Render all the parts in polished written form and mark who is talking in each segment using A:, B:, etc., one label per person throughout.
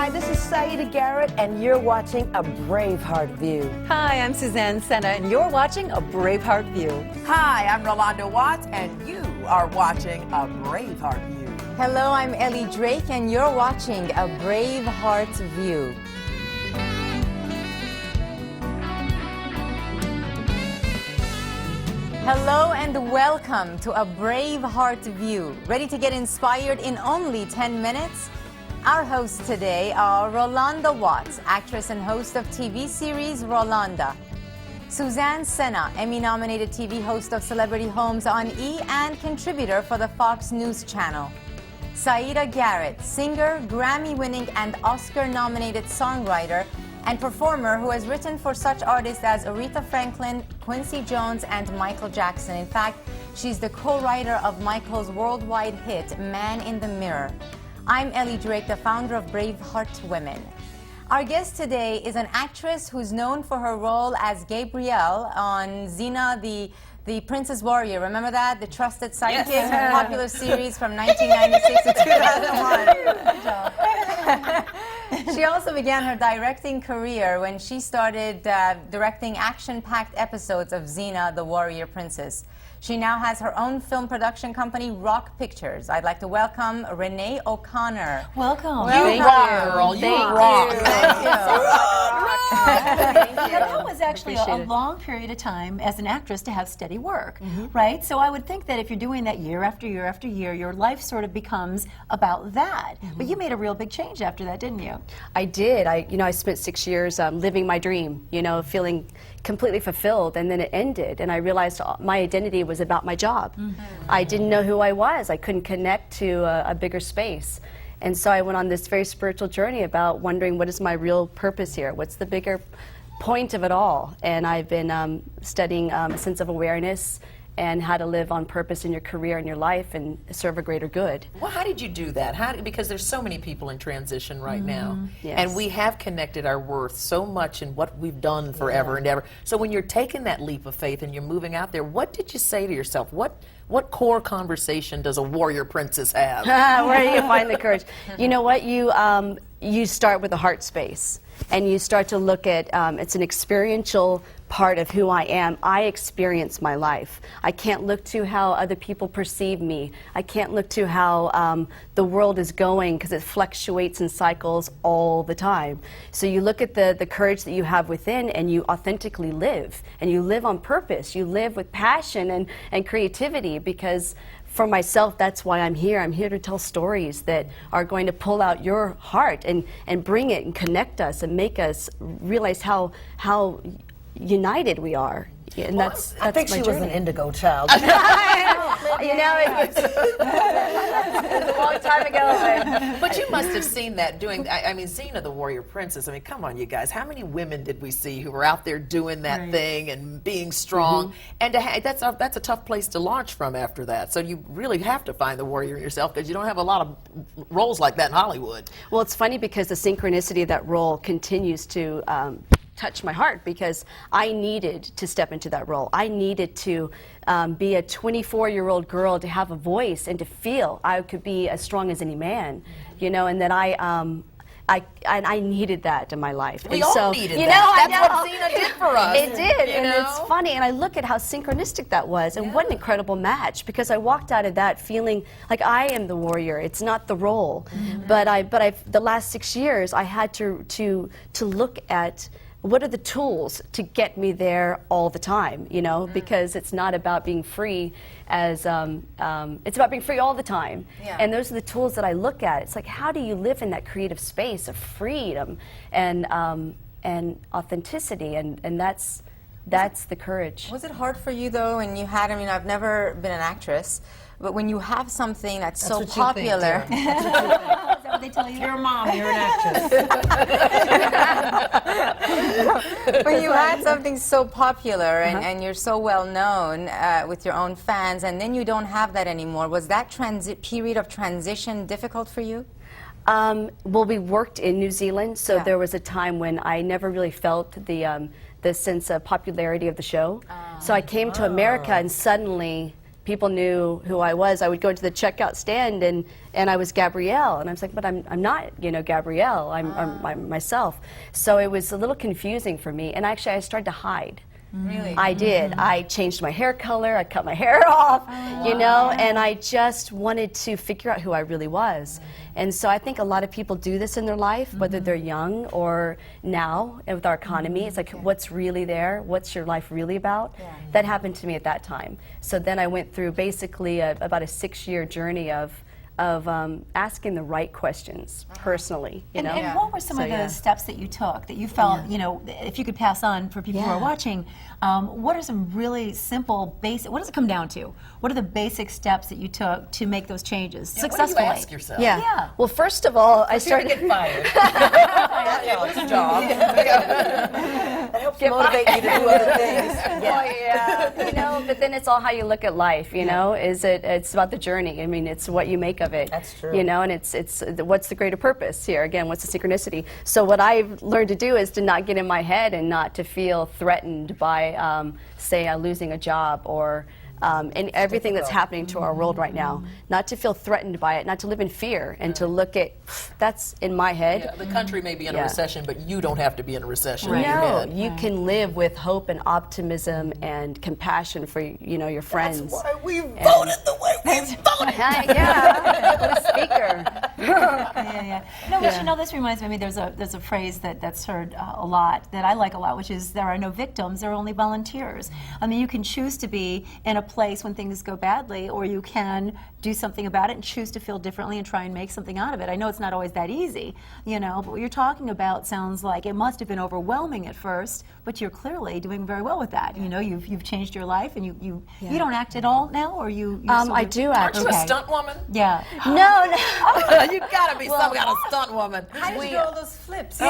A: Hi, this is Saida Garrett, and you're watching A Braveheart View.
B: Hi, I'm Suzanne Xena, and you're watching A Braveheart View.
C: Hi, I'm Rolanda Watts, and you are watching A Braveheart View.
D: Hello, I'm Ellie Drake, and you're watching A Braveheart View. Hello and welcome to A Braveheart View. Ready to get inspired in only 10 minutes? Our hosts today are Rolanda Watts, actress and host of TV series Rolanda; Suzanne Xena, Emmy-nominated TV host of Celebrity Homes on E! And contributor for the Fox News Channel; Saida Garrett, singer, Grammy-winning and Oscar-nominated songwriter and performer who has written for such artists as Aretha Franklin, Quincy Jones, and Michael Jackson. In fact, she's the co-writer of Michael's worldwide hit, Man in the Mirror. I'm Ellie Drake, the founder of Braveheart Women. Our guest today is an actress who's known for her role as Gabrielle on Xena, the Princess Warrior. Remember that? The trusted sidekick, yes. Popular series from 1996 to 2001. She also began her directing career when she started directing action-packed episodes of Xena, the Warrior Princess. She now has her own film production company, Rock Pictures. I'd like to welcome Reneé O'Connor.
B: Welcome.
C: You rock, girl. You rock.
D: Thank you.
B: That was actually a long period of time as an actress to have steady work, right? So I would think that if you're doing that year after year after year, your life sort of becomes about that. But you made a real big change after that, didn't you?
E: I did. I spent 6 years living my dream, feeling completely fulfilled, and then it ended, and I realized my identity was about my job. I didn't know who I was. I couldn't connect to a bigger space. And so I went on this very spiritual journey about wondering, what is my real purpose here? What's the bigger point of it all? And I've been studying a sense of awareness and how to live on purpose in your career and your life and serve a greater good.
C: Well, how did you do that? Because there's so many people in transition right now.
E: Yes.
C: And we have connected our worth so much in what we've done forever and ever. So when you're taking that leap of faith and you're moving out there, what did you say to yourself? What core conversation does a warrior princess have?
E: Where do you find the courage? You know what? You start with the heart space, and you start to look at, it's an experiential part of who I am. I experience my life. I can't look to how other people perceive me. I can't look to how the world is going, because it fluctuates in cycles all the time. So you look at the courage that you have within, and you authentically live. And you live on purpose. You live with passion and creativity, because for myself, that's why I'm here. I'm here to tell stories that are going to pull out your heart and bring it and connect us and make us realize how united we are. And that's
A: I think
E: my
A: she
E: journey.
A: was an indigo child.
E: It's a long time ago.
C: But you must have seen that doing, I mean, Xena the Warrior Princess. I mean, come on, you guys. How many women did we see who were out there doing that thing and being strong? And that's a tough place to launch from after that. So you really have to find the warrior in yourself, because you don't have a lot of roles like that in Hollywood.
E: Well, it's funny because the synchronicity of that role continues to touch my heart, because I needed to step into that role. I needed to be a 24-year-old girl, to have a voice and to feel I could be as strong as any man, and that I needed that in my life.
C: We
E: and
C: all needed that. That's what Xena did for us.
E: It did, and it's funny, and I look at how synchronistic that was, and what an incredible match, because I walked out of that feeling like I am the warrior. It's not the role, but the last 6 years I had to look at what are the tools to get me there all the time, because it's not about being free it's about being free all the time. And those are the tools that I look at. It's like, how do you live in that creative space of freedom and authenticity, and that's the courage.
D: Was it hard for you, though, when you had, I've never been an actress, but when you have something that's so popular.
B: Is that what they tell you?
A: You're a mom, you're an actress.
D: When you had something so popular and you're so well known with your own fans, and then you don't have that anymore, was that period of transition difficult for you?
E: Well, we worked in New Zealand, so there was a time when I never really felt the sense of popularity of the show. So I came to America, and suddenly people knew who I was. I would go to the checkout stand and I was Gabrielle, and I was like, but I'm not, you know, Gabrielle. I'm myself. So it was a little confusing for me, and actually I started to hide.
D: Really?
E: I did. I changed my hair color. I cut my hair off, you know, and I just wanted to figure out who I really was. And so I think a lot of people do this in their life, whether they're young or now, and with our economy. It's like, what's really there? What's your life really about? That happened to me at that time. So then I went through basically about a 6-year journey of asking the right questions personally, you know.
B: And what were some of the steps that you took that you felt, you know, if you could pass on for people who are watching, what are some really simple, basic, what does it come down to? What are the basic steps that you took to make those changes successfully?
C: What do you ask yourself?
E: Yeah. Well, first of all, I started
C: to get fired. Yeah, what's the job?
F: That helps motivate you to do other things.
E: You know, but then it's all how you look at life, you know. It's about the journey. I mean, it's what you make of it.
F: That's true.
E: You know, and it's what's the greater purpose here? Again, what's the synchronicity? So what I've learned to do is to not get in my head and not to feel threatened by, say, losing a job or and everything that's happening to our world right now. Not to feel threatened by it, not to live in fear, and to look at, that's in my head.
C: Yeah, the country may be in a recession, but you don't have to be in a recession.
E: No, you can live with hope and optimism and compassion for, you know, your friends.
F: That's why we voted the way we voted.
E: Yeah, speaker.
B: No, but you know, this reminds me, there's a phrase that's heard a lot, that I like a lot, which is, there are no victims, there are only volunteers. I mean, you can choose to be in a place when things go badly, or you can do something about it and choose to feel differently and try and make something out of it. I know it's not always that easy, you know, but what you're talking about sounds like it must have been overwhelming at first, but you're clearly doing very well with that. You know, you've changed your life, and you don't act at all now, or you
E: I do act.
C: Aren't you a stunt woman?
B: Yeah.
E: No.
C: You gotta be some kind of stunt woman.
D: How did you do all those flips?
E: It's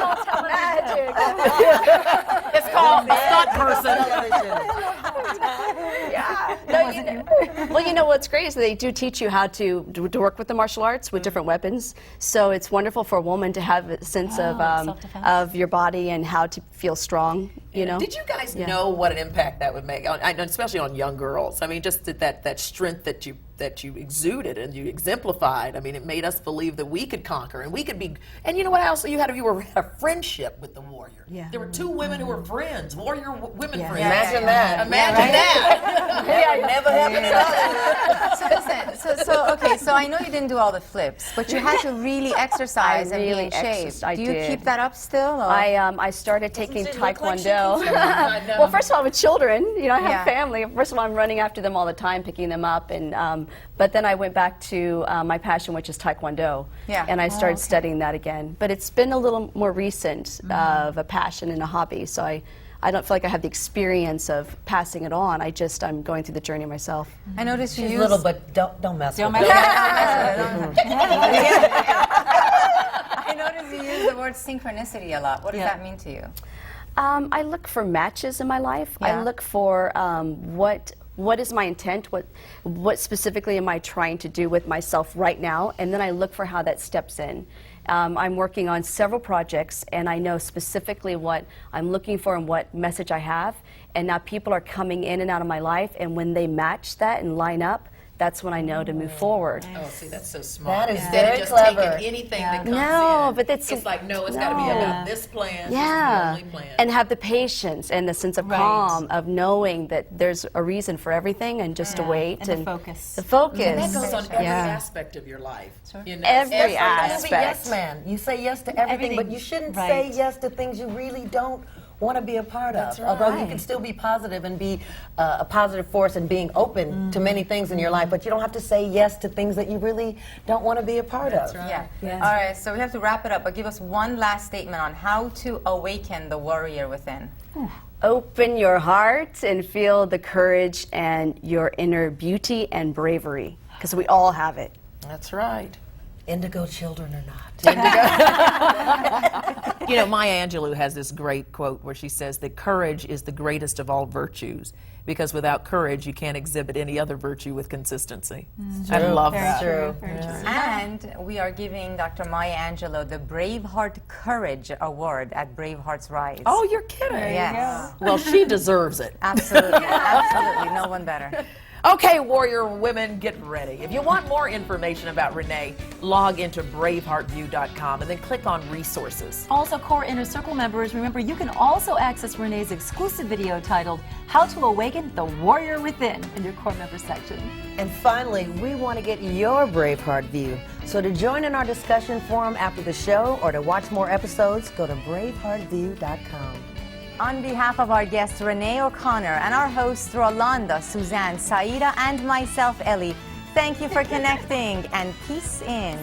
E: called television.
C: It's called a stunt person.
E: Well, you know what's great is they do teach you how to work with the martial arts with different weapons. So it's wonderful for a woman to have a sense of your body and how to feel strong. You know.
C: Did you guys know what an impact that would make, especially on young girls? I mean, just that strength that you exuded and you exemplified. I mean, it made us believe that we could conquer and we could be. And you know what else? You had a friendship with the warrior. Yeah. There were 2 women who were friends, warrior women friends.
F: Imagine that.
C: Imagine that.
F: Yeah, never happened at all.
D: So I know you didn't do all the flips, but you had to really exercise and be in shape. Do you keep that up still? Or?
E: I started taking Taekwondo. Well, first of all, with children, you know, I have family. First of all, I'm running after them all the time, picking them up, and but then I went back to my passion, which is Taekwondo, and I started studying that again. But it's been a little more recent of a passion and a hobby, so I don't feel like I have the experience of passing it on. I'm going through the journey myself.
D: I noticed you
F: She's
D: use...
F: little, but don't mess with her.
D: I noticed you use the word synchronicity a lot. What does that mean to you?
E: I look for matches in my life. I look for what is my intent, what specifically am I trying to do with myself right now, and then I look for how that steps in. I'm working on several projects, and I know specifically what I'm looking for and what message I have, and now people are coming in and out of my life, and when they match that and line up, that's when I know to move forward.
C: Oh, see, that's so smart.
F: That is
C: Instead
F: very
C: of just
F: clever.
C: taking anything that comes in.
E: But it's
C: like, no, it's got to be about this plan.
E: Yeah,
C: This is the only plan.
E: and have the patience and the sense of calm of knowing that there's a reason for everything, and just to wait
B: and the focus.
E: The focus.
C: And that goes on every aspect of your life. You know,
E: Every
F: Be
E: aspect.
F: yes man. You say yes to everything, but you shouldn't say yes to things you really don't want to be a part of. Although you can still be positive and be a positive force and being open to many things in your life, but you don't have to say yes to things that you really don't want to be a part of.
D: Yeah. All right, so we have to wrap it up, but give us one last statement on how to awaken the warrior within.
E: Open your heart and feel the courage and your inner beauty and bravery, because we all have it.
C: That's right.
F: Indigo children or not.
C: You know, Maya Angelou has this great quote where she says that courage is the greatest of all virtues, because without courage you can't exhibit any other virtue with consistency. I love that.
B: Very true.
D: And we are giving Dr. Maya Angelou the Braveheart Courage Award at Braveheart's Rise.
C: Oh, you're kidding.
D: Yes.
C: Well, she deserves it.
D: Absolutely. Absolutely. No one better.
C: Okay, warrior women, get ready. If you want more information about Reneé, log into braveheartview.com and then click on resources.
B: Also, Core Inner Circle members, remember you can also access Renee's exclusive video titled How to Awaken the Warrior Within in your Core member section.
F: And finally, we want to get your Braveheart view. So to join in our discussion forum after the show or to watch more episodes, go to braveheartview.com.
D: On behalf of our guest Reneé O'Connor and our hosts Rolanda, Suzanne, Saida, and myself, Ellie, thank you for connecting and peace in.